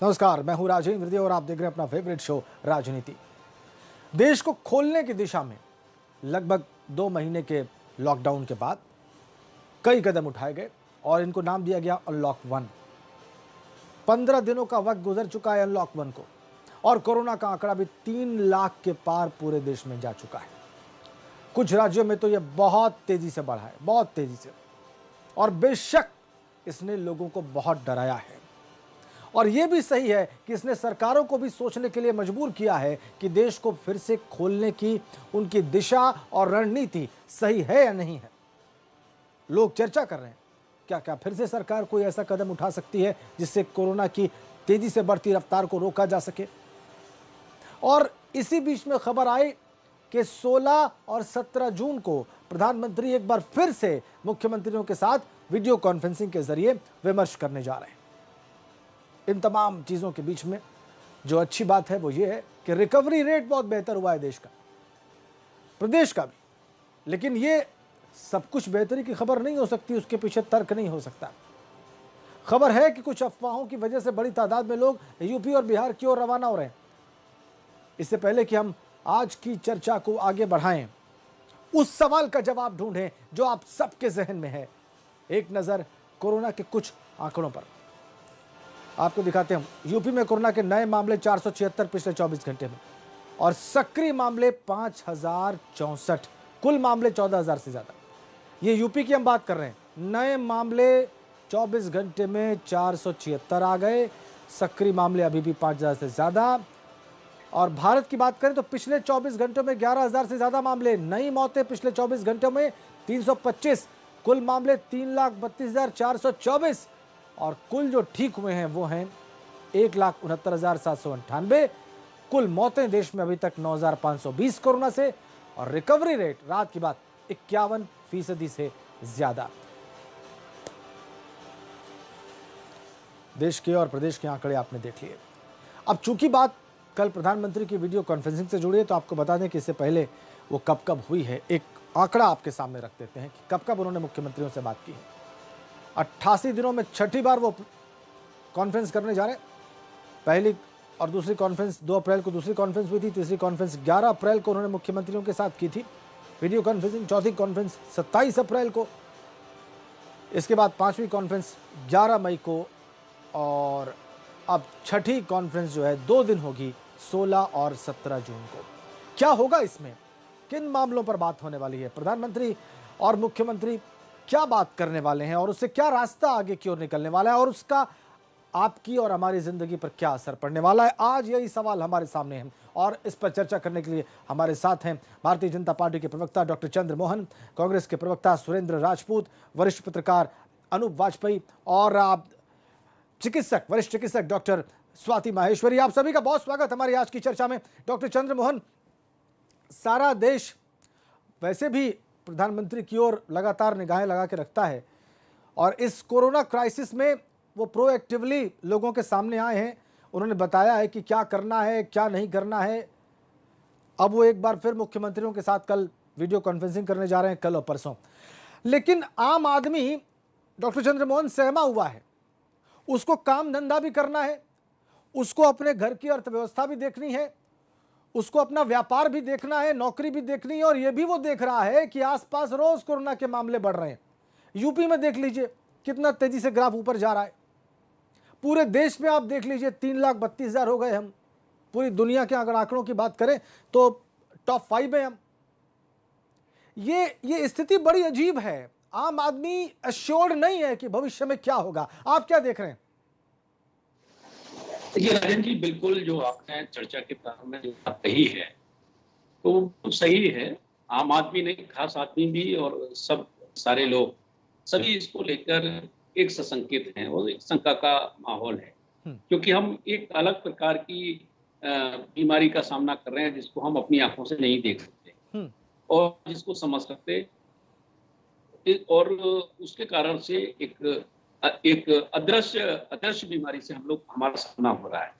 नमस्कार, मैं हूं राजेंद्र और आप देख रहे हैं अपना फेवरेट शो राजनीति। देश को खोलने की दिशा में लगभग 2 महीने के लॉकडाउन के बाद कई कदम उठाए गए और इनको नाम दिया गया अनलॉक 1। 15 दिनों का वक्त गुजर चुका है अनलॉक 1 को और कोरोना का आंकड़ा भी 3 लाख के पार पूरे देश में जा चुका है। कुछ राज्यों में तो यह बहुत तेजी से बढ़ा है, बहुत तेजी से, और बेशक इसने लोगों को बहुत डराया है। और यह भी सही है कि इसने सरकारों को भी सोचने के लिए मजबूर किया है कि देश को फिर से खोलने की उनकी दिशा और रणनीति सही है या नहीं है। लोग चर्चा कर रहे हैं क्या फिर से सरकार कोई ऐसा कदम उठा सकती है जिससे कोरोना की तेजी से बढ़ती रफ्तार को रोका जा सके। और इसी बीच में खबर आई कि 16 और 17 जून को प्रधानमंत्री एक बार फिर से मुख्यमंत्रियों के साथ वीडियो कॉन्फ्रेंसिंग के जरिए विमर्श करने जा रहे हैं। इन तमाम चीज़ों के बीच में जो अच्छी बात है वो ये है कि रिकवरी रेट बहुत बेहतर हुआ है देश का, प्रदेश का भी। लेकिन ये सब कुछ बेहतरी की खबर नहीं हो सकती, उसके पीछे तर्क नहीं हो सकता। खबर है कि कुछ अफवाहों की वजह से बड़ी तादाद में लोग यूपी और बिहार की ओर रवाना हो रहे हैं। इससे पहले कि हम आज की चर्चा को आगे बढ़ाएं, उस सवाल का जवाब ढूंढें जो आप सबके जहन में है। एक नज़र कोरोना के कुछ आंकड़ों पर आपको दिखाते हैं। यूपी में कोरोना के नए मामले 476 पिछले 24 घंटे में और सक्रिय मामले 5064, कुल मामले 14,000 से ज़्यादा। ये यूपी की हम बात कर रहे हैं। नए मामले 24 घंटे में 476 आ गए, सक्रिय मामले अभी भी 5,000 से ज़्यादा। और भारत की बात करें तो पिछले 24 घंटों में 11,000 से ज़्यादा मामले। नई मौतें पिछले 24 घंटों में 325, कुल मामले 3,32,424 और कुल जो ठीक हुए हैं वो हैं 1,69,798। कुल मौतें देश में अभी तक 9,520 कोरोना से, और रिकवरी रेट रात की बात 51% से ज्यादा। देश के और प्रदेश के आंकड़े आपने देख लिए। अब चूंकि बात कल प्रधानमंत्री की वीडियो कॉन्फ्रेंसिंग से जुड़ी है तो आपको बता दें कि इससे पहले वो कब हुई है, एक आंकड़ा आपके सामने रख देते हैं कि कब उन्होंने मुख्यमंत्रियों से बात की है। 88 दिनों में छठी बार वो कॉन्फ्रेंस करने जा रहे हैं। पहली और दूसरी कॉन्फ्रेंस 2 अप्रैल को दूसरी कॉन्फ्रेंस हुई थी, तीसरी कॉन्फ्रेंस 11 अप्रैल को उन्होंने मुख्यमंत्रियों के साथ की थी वीडियो कॉन्फ्रेंसिंग। चौथी कॉन्फ्रेंस 27 अप्रैल को, इसके बाद 5वीं कॉन्फ्रेंस 11 मई को, और अब छठी कॉन्फ्रेंस जो है 2 दिन होगी 16 और 17 जून को। क्या होगा इसमें, किन मामलों पर बात होने वाली है, प्रधानमंत्री और मुख्यमंत्री क्या बात करने वाले हैं और उससे क्या रास्ता आगे की ओर निकलने वाला है और उसका आपकी और हमारी जिंदगी पर क्या असर पड़ने वाला है, आज यही सवाल हमारे सामने है। और इस पर चर्चा करने के लिए हमारे साथ हैं भारतीय जनता पार्टी के प्रवक्ता डॉक्टर चंद्र मोहन, कांग्रेस के प्रवक्ता सुरेंद्र राजपूत, वरिष्ठ पत्रकार अनूप वाजपेयी और वरिष्ठ चिकित्सक डॉक्टर स्वाति माहेश्वरी। आप सभी का बहुत स्वागत हमारी आज की चर्चा में। डॉक्टर चंद्र मोहन, सारा देश वैसे भी प्रधानमंत्री की ओर लगातार निगाहें लगा के रखता है और इस कोरोना क्राइसिस में वो प्रोएक्टिवली लोगों के सामने आए हैं। उन्होंने बताया है कि क्या करना है, क्या नहीं करना है। अब वो एक बार फिर मुख्यमंत्रियों के साथ कल वीडियो कॉन्फ्रेंसिंग करने जा रहे हैं, कल और परसों। लेकिन आम आदमी डॉक्टर चंद्र मोहन सहमा हुआ है। उसको काम धंधा भी करना है, उसको अपने घर की अर्थव्यवस्था भी देखनी है, उसको अपना व्यापार भी देखना है, नौकरी भी देखनी है। और यह भी वो देख रहा है कि आसपास रोज कोरोना के मामले बढ़ रहे हैं। यूपी में देख लीजिए कितना तेजी से ग्राफ ऊपर जा रहा है। पूरे देश में आप देख लीजिए 3,32,000 हो गए हम। पूरी दुनिया के अगर आंकड़ों की बात करें तो टॉप 5 में हम। ये स्थिति बड़ी अजीब है। आम आदमी एश्योर्ड नहीं है कि भविष्य में क्या होगा। आप क्या देख रहे हैं? ये राजन जी, बिल्कुल जो आपने चर्चा के प्रारंभ में जो बात कही है तो सही है। आम आदमी नहीं, खास आदमी भी और सब सारे लोग सभी इसको लेकर एक सशंकित हैं और एक शंका का माहौल है, क्योंकि हम एक अलग प्रकार की बीमारी का सामना कर रहे हैं जिसको हम अपनी आंखों से नहीं देख सकते और जिसको समझ सकते, और उसके कारण से एक अदृश्य बीमारी से हमारा सामना हो रहा है।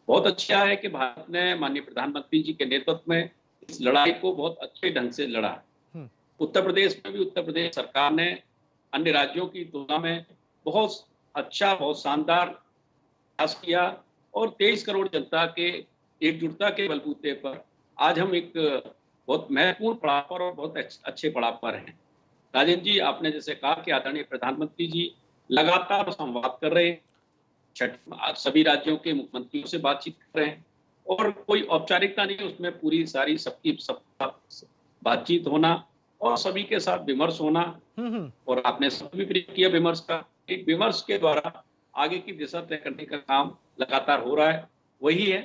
बहुत अच्छा है कि भारत ने माननीय प्रधानमंत्री जी के नेतृत्व में इस लड़ाई को बहुत अच्छे ढंग से लड़ा। उत्तर प्रदेश में भी उत्तर प्रदेश सरकार ने अन्य राज्यों की तुलना में बहुत अच्छा, बहुत शानदार प्रयास किया और 23 करोड़ जनता के एकजुटता के बलबूते पर आज हम एक बहुत महत्वपूर्ण पड़ाव पर और बहुत अच्छे पड़ाव पर हैं। राजेंद्र जी, आपने जैसे कहा कि आदरणीय प्रधानमंत्री जी लगातार संवाद कर रहे हैं, सभी राज्यों के मुख्यमंत्रियों से बातचीत कर रहे हैं और कोई औपचारिकता नहीं है उसमें, पूरी सारी सबकी सब बातचीत होना और सभी के साथ विमर्श होना। और आपने सब भी प्रयोग किया विमर्श का, एक विमर्श के द्वारा आगे की दिशा तय करने का काम लगातार हो रहा है, वही है।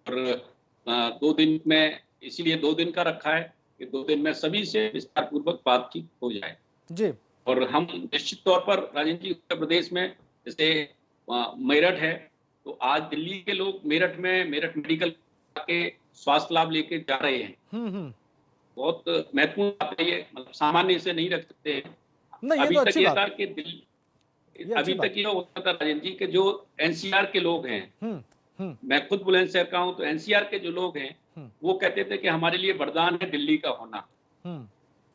और 2 दिन में, इसीलिए 2 दिन का रखा है कि 2 दिन में सभी से विस्तार पूर्वक बातचीत हो जाए जी। और हम निश्चित तौर पर राजेंद्र जी उत्तर प्रदेश में जैसे मेरठ है, तो आज दिल्ली के लोग मेरठ में मेरठ मेडिकल के स्वास्थ्य लाभ लेके जा रहे हैं। बहुत महत्वपूर्ण बात है ये, मतलब सामान्य इसे नहीं रख सकते हैं। नहीं, ये अभी तो तक अच्छी ये बात था है। कि अभी तक ये होता था राजेंद्र जी के जो एनसीआर के लोग हैं, मैं खुद बुलंदशहर का हूँ, तो एनसीआर के जो लोग हैं वो कहते थे कि हमारे लिए वरदान है दिल्ली का होना।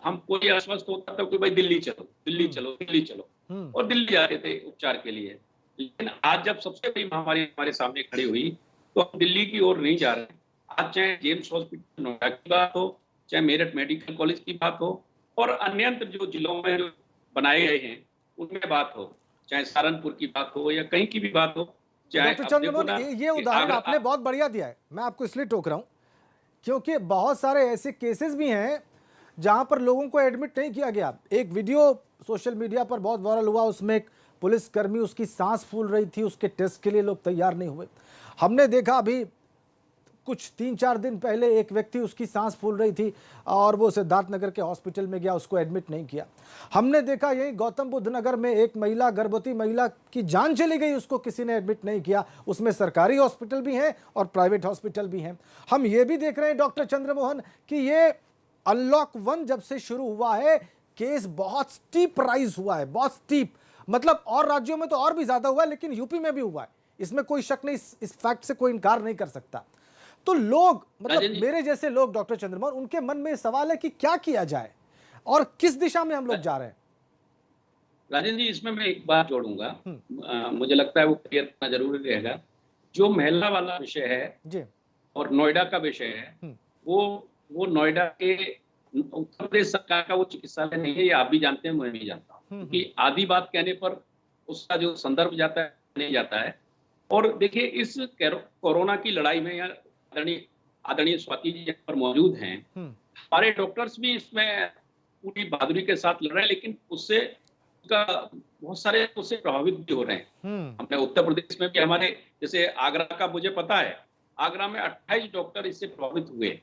हम कोई आश्वस्त होता था कि भाई दिल्ली चलो, दिल्ली चलो, दिल्ली चलो, और दिल्ली जाते थे उपचार के लिए। लेकिन आज जब सबसे बड़ी महामारी हमारे सामने खड़ी हुई तो हम दिल्ली की ओर नहीं जा रहे हैं। आज चाहे जेम्स हॉस्पिटल नोएडा की बात हो, चाहे मेरठ मेडिकल कॉलेज की बात हो, और अन्यंत्र जो जिलों में जो बनाए गए हैं उनमें बात हो, चाहे सहारनपुर की बात हो या कहीं की भी बात हो, चाहे डॉक्टर अब देखो चंद्रमोहन, ना ये उदाहरण आपने बहुत बढ़िया दिया है। मैं आपको इसलिए टोक रहा हूं क्योंकि बहुत सारे ऐसे केसेस भी हैं जहां पर लोगों को एडमिट नहीं किया गया। एक वीडियो सोशल मीडिया पर बहुत वायरल हुआ, उसमें एक पुलिसकर्मी, उसकी सांस फूल रही थी, उसके टेस्ट के लिए लोग तैयार नहीं हुए। हमने देखा अभी कुछ 3-4 दिन पहले एक व्यक्ति, उसकी सांस फूल रही थी और वो सिद्धार्थनगर के हॉस्पिटल में गया, उसको एडमिट नहीं किया। हमने देखा यही गौतम बुद्ध नगर में एक महिला, गर्भवती महिला की जान चली गई, उसको किसी ने एडमिट नहीं किया। उसमें सरकारी हॉस्पिटल भी हैं और प्राइवेट हॉस्पिटल भी हैं। हम ये भी देख रहे हैं डॉक्टर चंद्रमोहन कि ये अनलॉक 1 जब से शुरू हुआ है, केस बहुत स्टीप राइज हुआ है, बहुत स्टीप। मतलब और राज्यों में तो और भी ज्यादा हुआ है, लेकिन यूपी में भी हुआ है, इसमें कोई शक नहीं, इस फैक्ट से कोई इनकार नहीं कर सकता। तो लोग, मतलब मेरे जैसे लोग डॉक्टर चंद्रमोहन, उनके मन में सवाल है कि क्या किया जाए और किस दिशा में हम लोग जा रहे हैं। राजेंद्र जी, इसमें मैं एक बात जोड़ूंगा, मुझे लगता है वो क्लियर करना जरूरी रहेगा। जो महिला वाला विषय है जी और नोएडा का विषय है, वो नोएडा के उत्तर प्रदेश सरकार का वो चिकित्सालय नहीं है, ये आप भी जानते हैं, मैं भी जानता हूँ, क्योंकि आधी बात कहने पर उसका जो संदर्भ जाता है नहीं जाता है। और देखिए, इस कोरोना की लड़ाई में यार आदरणीय स्वाति जी यहाँ पर मौजूद हैं, हमारे डॉक्टर्स भी इसमें पूरी बहादुरी के साथ लड़ रहे हैं, लेकिन उससे बहुत सारे उससे प्रभावित भी हो रहे हैं। हमने उत्तर प्रदेश में भी, हमारे जैसे आगरा का मुझे पता है, आगरा में 28 डॉक्टर इससे प्रभावित हुए।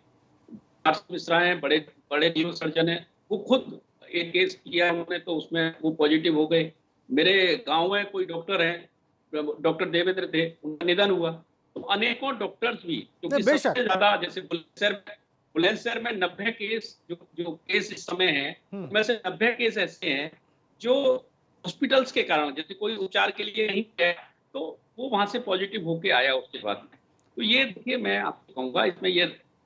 मिश्रा हैं, बड़े बड़े न्यूरो सर्जन हैं, वो खुद एक केस किया उन्होंने, तो उसमें वो पॉजिटिव हो गए। मेरे गांव में कोई डॉक्टर हैं, डॉक्टर देवेंद्र थे, उनका निधन हुआ। तो अनेकों डॉक्टर्स भी, क्योंकि सबसे ज्यादा जैसे बुलंदशहर में 90 केस जो केस इस समय हैं, उनमें से 90 केस ऐसे हैं जो हॉस्पिटल्स के कारण, जैसे कोई उपचार के लिए नहीं है तो वो वहां से पॉजिटिव होके आया उसके बाद में। तो ये देखिए, मैं आपको कहूंगा, इसमें ये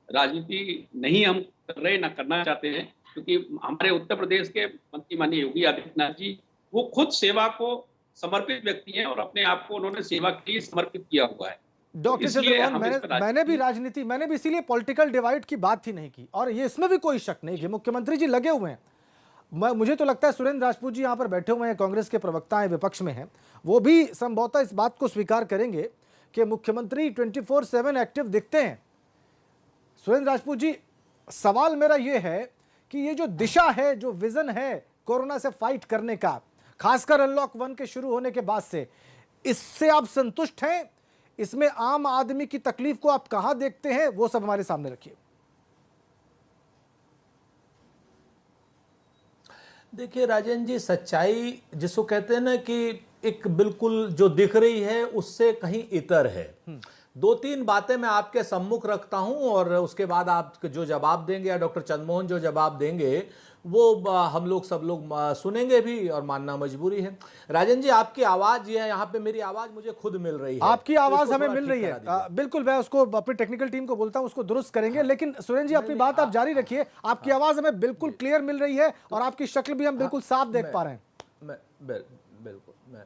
राजनीति नहीं हम कर रहे, ना करना चाहते हैं, क्योंकि हमारे उत्तर प्रदेश के मंत्री माननीय योगी आदित्यनाथ जी, वो खुद सेवा को समर्पित व्यक्ति हैं और अपने आप को उन्होंने सेवा के लिए समर्पित किया हुआ है। डॉक्टर चंद्रमोहन, मैंने भी इसीलिए पॉलिटिकल डिवाइड की बात ही नहीं की, और ये इसमें भी कोई शक नहीं कि मुख्यमंत्री जी लगे हुए हैं। मुझे तो लगता है सुरेंद्र राजपूत जी यहाँ पर बैठे हुए हैं, कांग्रेस के प्रवक्ता हैं, विपक्ष में हैं, वो भी संभवतः इस बात को स्वीकार करेंगे कि मुख्यमंत्री 24/7 एक्टिव दिखते हैं। सुरेंद्र राजपूत जी, सवाल मेरा ये है कि ये जो दिशा है, जो विजन है कोरोना से फाइट करने का, खासकर अनलॉक 1 के शुरू होने के बाद से, इससे आप संतुष्ट हैं? इसमें आम आदमी की तकलीफ को आप कहां देखते हैं, वो सब हमारे सामने रखिए। देखिए राजेंद्र जी, सच्चाई जिसको कहते हैं ना कि एक बिल्कुल जो दिख रही है उससे कहीं इतर है। 2-3 बातें मैं आपके सम्मुख रखता हूं और उसके बाद आप जो जवाब देंगे या डॉक्टर चंद्रमोहन जो जवाब देंगे वो हम लोग सब लोग सुनेंगे भी और मानना मजबूरी है। राजेंद्र जी, आपकी आवाज ये है, यहाँ पे मेरी आवाज मुझे खुद मिल रही है, आपकी आवाज हमें मिल रही है। बिल्कुल, मैं उसको अपनी टेक्निकल टीम को बोलता हूँ, उसको दुरुस्त करेंगे। लेकिन सुरेंद्र जी, अपनी बात आप जारी रखिए। आपकी आवाज हमें बिल्कुल क्लियर मिल रही है और आपकी शक्ल भी हम बिल्कुल साफ देख पा रहे हैं। बिल्कुल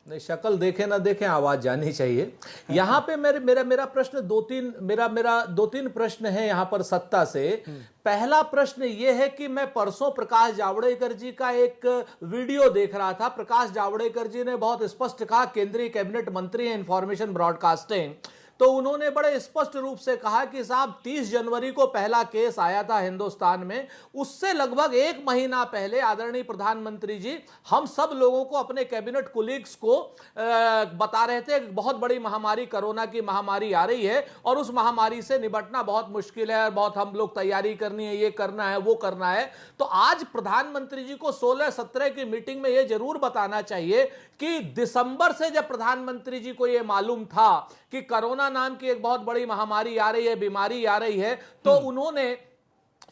नहीं, शक्ल देखे ना देखे आवाज जानी चाहिए। यहाँ पे मेरा प्रश्न दो तीन प्रश्न है यहाँ पर सत्ता से। पहला प्रश्न ये है कि मैं परसों प्रकाश जावड़ेकर जी का एक वीडियो देख रहा था। प्रकाश जावड़ेकर जी ने बहुत स्पष्ट कहा, केंद्रीय कैबिनेट मंत्री हैं इंफॉर्मेशन ब्रॉडकास्टिंग, तो उन्होंने बड़े स्पष्ट रूप से कहा कि साहब 30 जनवरी को पहला केस आया था हिंदुस्तान में, उससे लगभग 1 महीना पहले आदरणीय प्रधानमंत्री जी हम सब लोगों को, अपने कैबिनेट कोलीग्स को बता रहे थे कि बहुत बड़ी महामारी, कोरोना की महामारी आ रही है और उस महामारी से निपटना बहुत मुश्किल है और बहुत हम लोग तैयारी करनी है, ये करना है, वो करना है। तो आज प्रधानमंत्री जी को 16-17 की मीटिंग में यह जरूर बताना चाहिए कि दिसंबर से जब प्रधानमंत्री जी को यह मालूम था कि कोरोना नाम की एक बहुत बड़ी महामारी आ रही है, बीमारी आ रही है, तो उन्होंने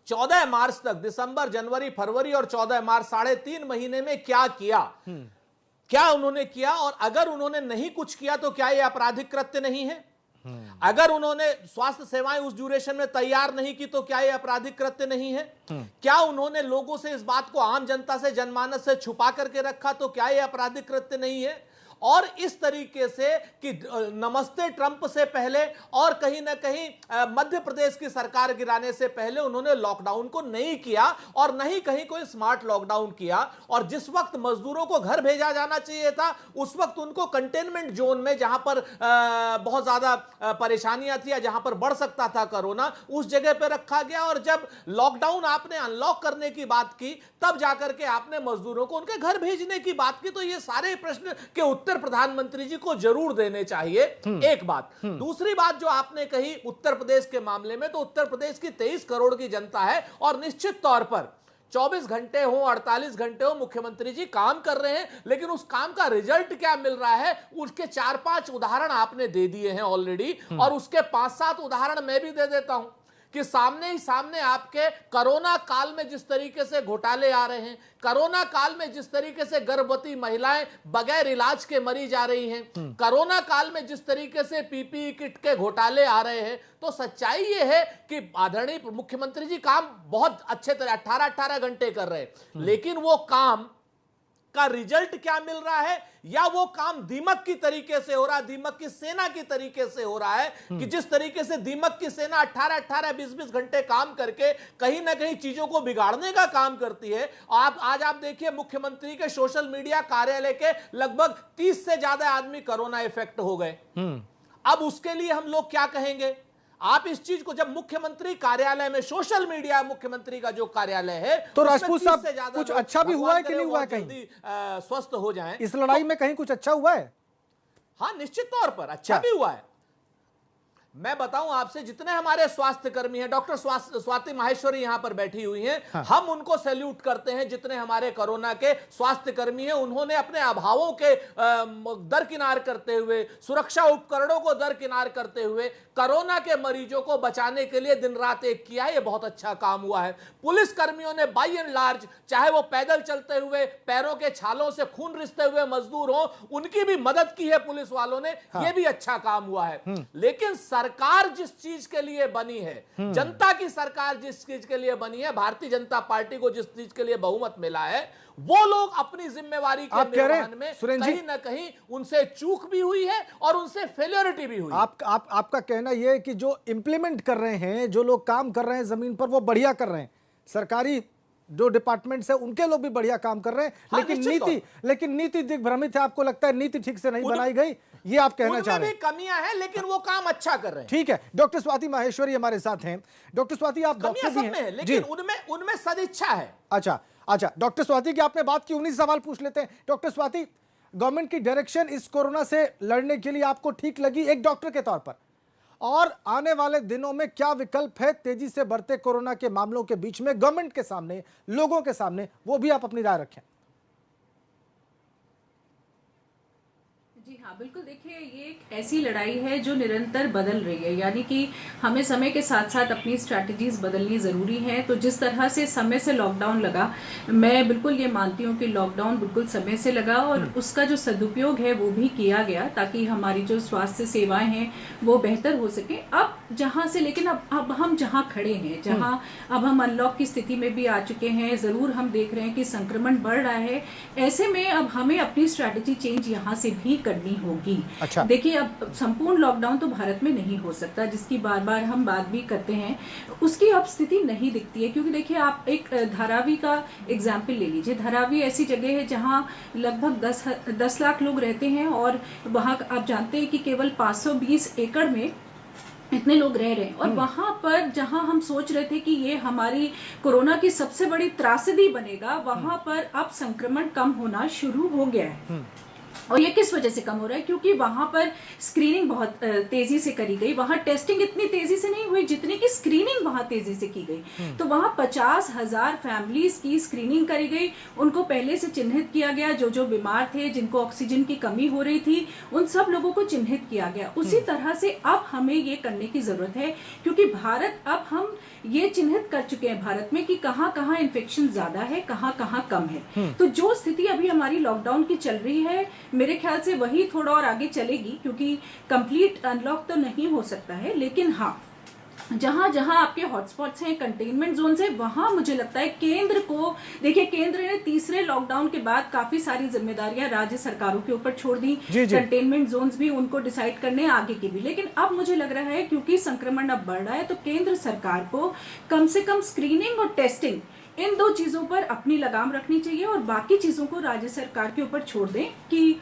14 मार्च तक, दिसंबर, जनवरी, फरवरी और 14 मार्च, 3.5 महीने में क्या किया, क्या उन्होंने किया? और अगर उन्होंने नहीं कुछ किया तो क्या यह आपराधिक कृत्य नहीं है? अगर उन्होंने स्वास्थ्य सेवाएं उस ड्यूरेशन में तैयार नहीं की तो क्या यह आपराधिक कृत्य नहीं है? क्या उन्होंने लोगों से इस बात को, आम जनता से, जनमानस से छुपा करके रखा तो क्या यह आपराधिक कृत्य नहीं है? और इस तरीके से कि नमस्ते ट्रंप से पहले और कहीं ना कहीं मध्य प्रदेश की सरकार गिराने से पहले उन्होंने लॉकडाउन को नहीं किया और नहीं कहीं कोई स्मार्ट लॉकडाउन किया। और जिस वक्त मजदूरों को घर भेजा जाना चाहिए था उस वक्त उनको कंटेनमेंट जोन में, जहां पर बहुत ज्यादा परेशानियां थी या जहां पर बढ़ सकता था कोरोना, उस जगह पर रखा गया। और जब लॉकडाउन आपने अनलॉक करने की बात की तब जाकर के आपने मजदूरों को उनके घर भेजने की बात की। तो ये सारे प्रश्न के उत्तर प्रधानमंत्री जी को जरूर देने चाहिए। एक बात। दूसरी बात जो आपने कही उत्तर प्रदेश के मामले में, तो उत्तर प्रदेश की 23 करोड़ की जनता है और निश्चित तौर पर 24 घंटे हो, 48 घंटे हो, मुख्यमंत्री जी काम कर रहे हैं, लेकिन उस काम का रिजल्ट क्या मिल रहा है उसके 4-5 उदाहरण आपने दे दिए हैं ऑलरेडी। और उसके 5-7 उदाहरण मैं भी दे देता हूं कि सामने ही सामने आपके कोरोना काल में जिस तरीके से घोटाले आ रहे हैं, कोरोना काल में जिस तरीके से गर्भवती महिलाएं बगैर इलाज के मरी जा रही हैं, कोरोना काल में जिस तरीके से पीपीई किट के घोटाले आ रहे हैं, तो सच्चाई ये है कि आदरणीय मुख्यमंत्री जी काम बहुत अच्छे तरह 18-18 घंटे कर रहे हैं, लेकिन वो काम का रिजल्ट क्या मिल रहा है? या वो काम दीमक की तरीके से हो रहा है, दीमक की सेना की तरीके से हो रहा है कि जिस तरीके से दीमक की सेना 18-18, 20-20 घंटे काम करके कहीं ना कहीं चीजों को बिगाड़ने का काम करती है। आज आप देखिए मुख्यमंत्री के सोशल मीडिया कार्यालय के लगभग 30 से ज्यादा आदमी कोरोना इफेक्ट हो गए। अब उसके लिए हम लोग क्या कहेंगे? आप इस चीज को, जब मुख्यमंत्री कार्यालय में, सोशल मीडिया मुख्यमंत्री का जो कार्यालय है, तो राजपूत साहब कुछ अच्छा भी हुआ है कि नहीं हुआ है? कहीं स्वस्थ हो जाएं इस लड़ाई में कहीं कुछ अच्छा हुआ है? हाँ, निश्चित तौर पर अच्छा भी हुआ है। मैं बताऊं आपसे, जितने हमारे स्वास्थ्य कर्मी हैं, डॉक्टर स्वाति माहेश्वरी यहां पर बैठी हुई हैं, हाँ। हम उनको सैल्यूट करते हैं। जितने हमारे कोरोना के स्वास्थ्य कर्मी हैं, उन्होंने अपने अभावों के दरकिनार करते हुए, सुरक्षा उपकरणों को दरकिनार करते हुए कोरोना के मरीजों को बचाने के लिए दिन रात एक किया है। यह बहुत अच्छा काम हुआ है। पुलिस कर्मियों ने बाई एंड लार्ज, चाहे वो पैदल चलते हुए, पैरों के छालों से खून रिसते हुए मजदूर हो, उनकी भी मदद की है पुलिस वालों ने। हाँ। यह भी अच्छा काम हुआ है। लेकिन सरकार जिस चीज के लिए बनी है, जनता की सरकार जिस चीज के लिए बनी है, भारतीय जनता पार्टी को जिस चीज के लिए बहुमत मिला है, वो लोग अपनी जिम्मेवारी के निर्वहन में कहीं ना कहीं उनसे चूक भी हुई है और उनसे फेलियरिटी भी हुई। आपका कहना यह है कि जो इंप्लीमेंट कर रहे हैं, जो लोग काम कर रहे हैं जमीन पर, वो बढ़िया कर रहे हैं। सरकारी जो डिपार्टमेंट्स है उनके लोग भी बढ़िया काम कर रहे हैं। हाँ, लेकिन नीति दिग्भ्रमित है। आपको लगता है नीति ठीक से नहीं बनाई गई, ये आप कहना चाह रहे हैं? कमियां हैं, लेकिन वो काम अच्छा कर रहे हैं। ठीक है। डॉक्टर स्वाति माहेश्वरी हमारे साथ हैं। डॉक्टर स्वाति, आप डॉक्टर भी हैं, लेकिन उनमें सदिच्छा है। अच्छा, डॉक्टर स्वाति की आपने बात की, 19 सवाल पूछ लेते हैं। डॉक्टर स्वाति, गवर्नमेंट की डायरेक्शन इस कोरोना से लड़ने के लिए आपको ठीक लगी एक डॉक्टर के तौर पर? और आने वाले दिनों में क्या विकल्प है तेजी से बढ़ते कोरोना के मामलों के बीच में गवर्नमेंट के सामने, लोगों के सामने, वो भी आप अपनी राय रखें। जी हाँ, बिल्कुल। देखिए, ये एक ऐसी लड़ाई है जो निरंतर बदल रही है, यानी कि हमें समय के साथ साथ अपनी स्ट्रैटेजीज बदलनी ज़रूरी है। तो जिस तरह से समय से लॉकडाउन लगा, मैं बिल्कुल ये मानती हूँ कि लॉकडाउन बिल्कुल समय से लगा और उसका जो सदुपयोग है वो भी किया गया ताकि हमारी जो स्वास्थ्य सेवाएं हैं वो बेहतर हो सके। अब जहां से, लेकिन अब हम जहां खड़े हैं, जहां अब हम अनलॉक की स्थिति में भी आ चुके हैं, जरूर हम देख रहे हैं कि संक्रमण बढ़ रहा है। ऐसे में अब हमें अपनी स्ट्रैटेजी चेंज यहां से भी करनी होगी। अच्छा। देखिए, अब संपूर्ण लॉकडाउन तो भारत में नहीं हो सकता, जिसकी बार बार हम बात भी करते हैं, उसकी अब स्थिति नहीं दिखती है। क्योंकि देखिए, आप एक धारावी का एग्जाम्पल ले लीजिए। धारावी ऐसी जगह है जहां लगभग 10 लाख लोग रहते हैं, और वहां आप जानते हैं कि केवल 520 एकड़ में इतने लोग रह रहे हैं। और वहां पर जहां हम सोच रहे थे कि ये हमारी कोरोना की सबसे बड़ी त्रासदी बनेगा, वहां पर अब संक्रमण कम होना शुरू हो गया है। और ये किस वजह से कम हो रहा है? क्योंकि वहां पर स्क्रीनिंग बहुत तेजी से करी गई। वहां टेस्टिंग इतनी तेजी से नहीं हुई जितनी की स्क्रीनिंग वहां तेजी से की गई। तो वहां 50,000 फैमिलीज की स्क्रीनिंग करी गई। उनको पहले से चिन्हित किया गया, जो जो बीमार थे, जिनको ऑक्सीजन की कमी हो रही थी, उन सब लोगों को चिन्हित किया गया। उसी तरह से अब हमें ये करने की जरूरत है, क्योंकि भारत, अब हम ये चिन्हित कर चुके हैं भारत में कि कहाँ कहाँ इन्फेक्शन ज्यादा है, कहाँ कहाँ कम है। तो जो स्थिति अभी हमारी लॉकडाउन की चल रही है, मेरे ख्याल से वही थोड़ा और आगे चलेगी, क्योंकि कंप्लीट अनलॉक तो नहीं हो सकता है। लेकिन हाँ, जहां जहां आपके हॉटस्पॉट्स हैं, कंटेनमेंट जोन है, वहां मुझे लगता है केंद्र को, देखिए, केंद्र ने तीसरे लॉकडाउन के बाद काफी सारी जिम्मेदारियां राज्य सरकारों के ऊपर छोड़ दी। कंटेनमेंट जोन्स भी उनको डिसाइड करने, आगे की भी। लेकिन अब मुझे लग रहा है, क्योंकि संक्रमण अब बढ़ रहा है, तो केंद्र सरकार को कम से कम स्क्रीनिंग और टेस्टिंग, इन दो चीजों पर अपनी लगाम रखनी चाहिए, और बाकी चीजों को राज्य सरकार के ऊपर छोड़ दें कि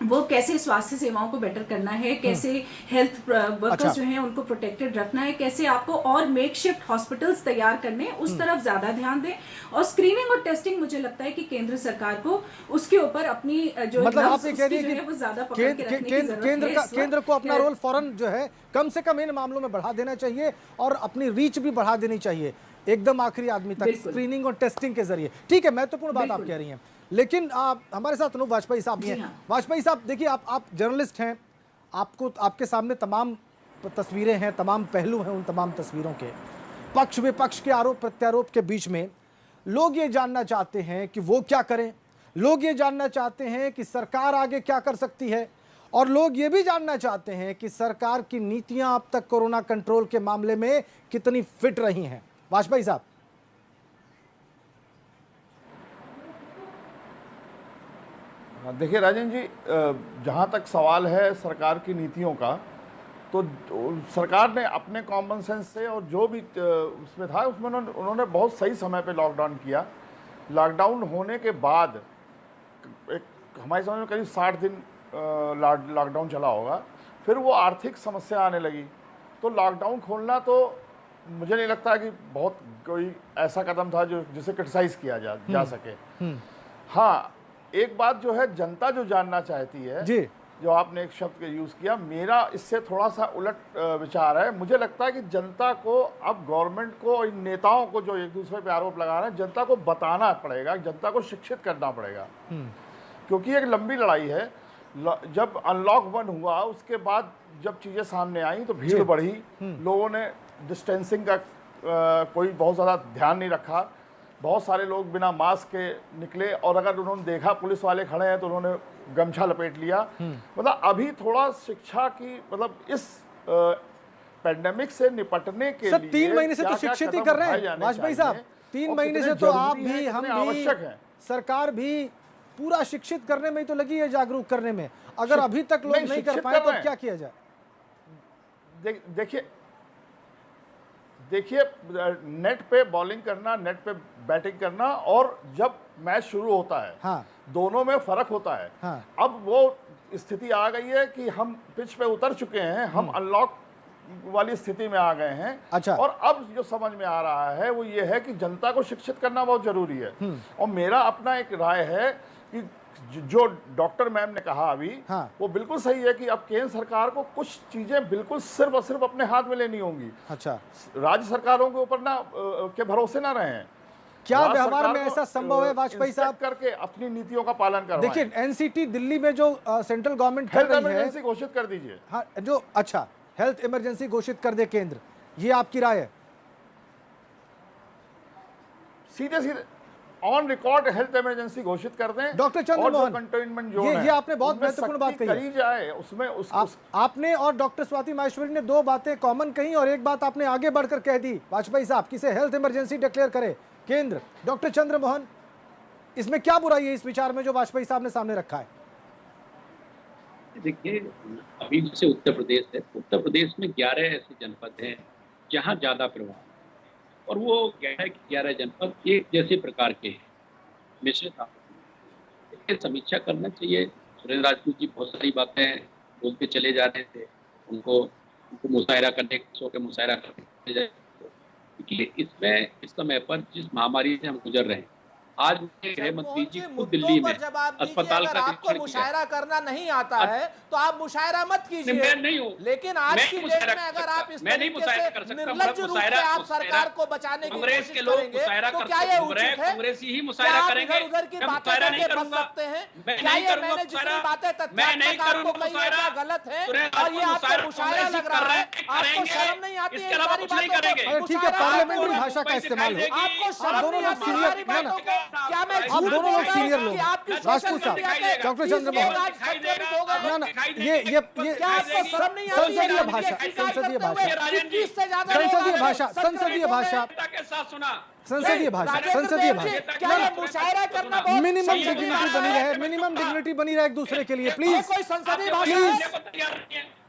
वो कैसे स्वास्थ्य सेवाओं को बेटर करना है, कैसे हेल्थ वर्कर्स जो हैं उनको प्रोटेक्टेड रखना है, कैसे आपको और मेकशिफ्ट हॉस्पिटल्स तैयार करने, उस तरफ ज्यादा ध्यान दें। और स्क्रीनिंग और टेस्टिंग, मुझे लगता है कि केंद्र सरकार को उसके ऊपर अपनी जो मतलब आप ये कह रही है वो ज्यादा पकड़ के रखने की जरूरत है। केंद्र को अपना रोल फौरन जो है कम से कम इन मामलों में बढ़ा देना चाहिए, और अपनी रीच भी बढ़ा देनी चाहिए एकदम आखिरी आदमी तक, स्क्रीनिंग और टेस्टिंग के जरिए। ठीक है, महत्वपूर्ण बात आप कह रही हैं। लेकिन हमारे साथ अनूप वाजपेयी साहब भी हैं। वाजपेयी साहब, देखिए, आप जर्नलिस्ट हैं, आपको, आपके सामने तमाम तस्वीरें हैं, तमाम पहलू हैं उन तमाम तस्वीरों के। पक्ष विपक्ष के आरोप प्रत्यारोप के बीच में लोग ये जानना चाहते हैं कि वो क्या करें, लोग ये जानना चाहते हैं कि सरकार आगे क्या कर सकती है, और लोग ये भी जानना चाहते हैं कि सरकार की नीतियां अब तक कोरोना कंट्रोल के मामले में कितनी फिट रही हैं। वाजपेयी साहब। देखिए राजन जी, जहाँ तक सवाल है सरकार की नीतियों का, तो सरकार ने अपने कॉमन सेंस से और जो भी उसमें था, उसमें उन्होंने बहुत सही समय पे लॉकडाउन किया। लॉकडाउन होने के बाद एक हमारी समझ में करीब 60 दिन लॉकडाउन चला होगा, फिर वो आर्थिक समस्या आने लगी। तो लॉकडाउन खोलना तो मुझे नहीं लगता कि बहुत कोई ऐसा कदम था जो जिसे क्रिटिसाइज़ किया जा सके। हाँ, एक बात जो है, जनता जो जानना चाहती है जी, जो आपने एक शब्द यूज़ किया, मेरा इससे थोड़ा सा उलट विचार है। मुझे लगता है कि जनता को, अब गवर्नमेंट को, इन नेताओं को जो एक दूसरे पे आरोप लगा रहे हैं, जनता को बताना पड़ेगा, जनता को शिक्षित करना पड़ेगा, क्योंकि एक लंबी लड़ाई है। जब अनलॉक 1 हुआ, उसके बाद जब चीज़ें सामने आई तो भीड़ बढ़ी, लोगों ने डिस्टेंसिंग का कोई बहुत ज़्यादा ध्यान नहीं रखा, बहुत सारे लोग बिना मास्क के निकले, और अगर उन्होंने देखा पुलिस वाले खड़े हैं तो उन्होंने गमछा लपेट लिया। मतलब अभी थोड़ा शिक्षा की, मतलब इस पैंडेमिक से निपटने के लिए 3 महीने से तो शिक्षित ही कर रहे हैं वाजपेयी साहब। 3 महीने से तो आप भी, हम भी, आवश्यक है, सरकार भी पूरा शिक्षित करने में ही तो लगी है, जागरूक करने में। अगर अभी तक लोग नहीं कर पाए तो क्या किया जाए? देखिए, नेट पे बॉलिंग करना, नेट पे बैटिंग करना, और जब मैच शुरू होता है, हाँ, दोनों में फर्क होता है। हाँ, अब वो स्थिति आ गई है कि हम पिच पे उतर चुके हैं, हम अनलॉक वाली स्थिति में आ गए हैं। अच्छा। और अब जो समझ में आ रहा है वो ये है कि जनता को शिक्षित करना बहुत जरूरी है। और मेरा अपना एक राय है कि जो डॉक्टर मैम ने कहा अभी, हाँ, वो बिल्कुल सही है कि अब केंद्र सरकार को कुछ चीजें बिल्कुल सिर्फ और सिर्फ अपने हाथ में लेनी होंगी। अच्छा। राज्य सरकारों के ऊपर ना के भरोसे ना रहें। क्या व्यवहार में ऐसा संभव है वाजपेयी साहब, करके अपनी नीतियों का पालन करवाएं? देखिए, एनसीटी दिल्ली में जो सेंट्रल गवर्नमेंट हेल्थ इमरजेंसी घोषित कर दीजिए। हाँ, जो, अच्छा, हेल्थ इमरजेंसी घोषित कर दे केंद्र, ये आपकी राय है? सीधे सीधे ऑन रिकॉर्ड हेल्थ इमरजेंसी घोषित कर दें। डॉक्टर चंद्रमोहन, कंटेनमेंट जोन ये आपने बहुत उनमें महत्वपूर्ण बात सख्ती कही करी जाए, उसमें आपने और डॉक्टर स्वाति माहेश्वरी ने दो बातें कॉमन कही और एक बात आपने आगे बढ़कर कह दी, वाजपेयी साहब किसे हेल्थ इमरजेंसी डिक्लेयर करे केंद्र। डॉक्टर चंद्रमोहन, इसमें क्या बुराई है इस विचार में जो वाजपेयी साहब ने सामने रखा है? देखिए, अभी जैसे उत्तर प्रदेश है, उत्तर प्रदेश में 11 ऐसे जनपद हैं जहाँ ज्यादा प्रभाव है, और वो 11 जनपद एक जैसे प्रकार के हैं, मिश्रित आपत्ति। समीक्षा करना चाहिए। सुरेंद्र राजपूत जी बहुत सारी बातें बोलते चले जा रहे थे, उनको मुशायरा करने के मुशायरा करने, क्योंकि इसमें इस समय पर जिस महामारी से हम गुजर रहे हैं, आज गृह मंत्री जी खुद दिल्ली में अस्पताल का आपको मुशायरा करना नहीं आता है तो आप मुशायरा मत कीजिए। मैं नहीं हूँ, लेकिन आज की डेट में अगर आप इस तरीके से निर्लज्ज रूप से आप सरकार को बचाने की कोशिश करेंगे तो क्या ये उचित है? कांग्रेस ही क्या मुशायरा आप करेंगे? इधर की बातें करके बच सकते हैं? क्या ये मैंने जितनी बातें तथ्यात्मक आपको कही है क्या गलत है और ये आपको मुशायरा लग रहा है? आपको शर्म नहीं आती है सारी बातों को? ठीक है, पार्लियामेंट्री भाषा का इस्तेमाल हो। आपको शर्म नहीं आती है सारी बातों को? क्या मैं आप दोनों लोग सीनियर लोग, राजपूत साहब, डॉक्टर चंद्रमोहन, ये संसदीय भाषा, संसदीय भाषा, संसदीय भाषा, संसदीय भाषा, संसदीय भाषा। मिनिमम डिग्निटी बनी रहे, मिनिमम डिग्निटी बनी रहे एक दूसरे के लिए, प्लीज प्लीज,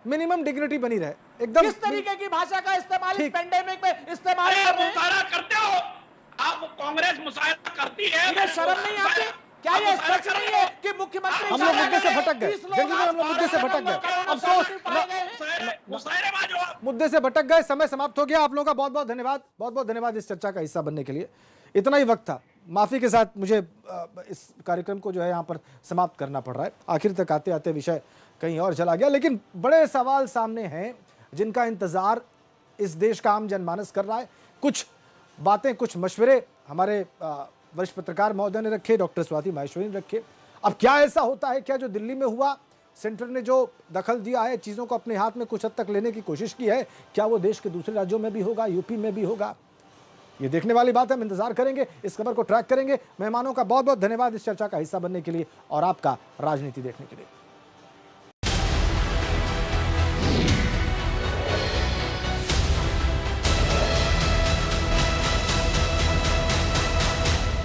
मिनिमम डिग्निटी बनी रहे एकदम। किस तरीके की भाषा का इस्तेमाल इस पेंडेमिक में इस्तेमाल कर रहे हैं? करते हो आप, कांग्रेस मुशायरा करती है, इन्हें शर्म नहीं आती? क्या ये सच नहीं है कि मुख्यमंत्री हम लोग मुद्दे से भटक गए, हम लोग मुद्दे से भटक गए, अफसोस, मुद्दे से भटक गए। समय समाप्त हो गया। आप लोगों का बहुत बहुत धन्यवाद, बहुत बहुत धन्यवाद इस चर्चा का हिस्सा बनने के लिए। इतना ही वक्त था, माफी के साथ मुझे इस कार्यक्रम को जो है यहाँ पर समाप्त करना पड़ रहा है। आखिर तक आते आते विषय कहीं और चला गया, लेकिन बड़े सवाल सामने हैं जिनका इंतजार इस देश का आम जनमानस कर रहा है। कुछ बातें, कुछ मशवरे हमारे वरिष्ठ पत्रकार महोदय ने रखे, डॉक्टर स्वाति माहेश्वरी ने रखे। अब क्या ऐसा होता है क्या जो दिल्ली में हुआ, सेंटर ने जो दखल दिया है, चीज़ों को अपने हाथ में कुछ हद तक लेने की कोशिश की है, क्या वो देश के दूसरे राज्यों में भी होगा, यूपी में भी होगा? ये देखने वाली बात है। हम इंतजार करेंगे, इस खबर को ट्रैक करेंगे। मेहमानों का बहुत बहुत धन्यवाद इस चर्चा का हिस्सा बनने के लिए और आपका राजनीति देखने के लिए।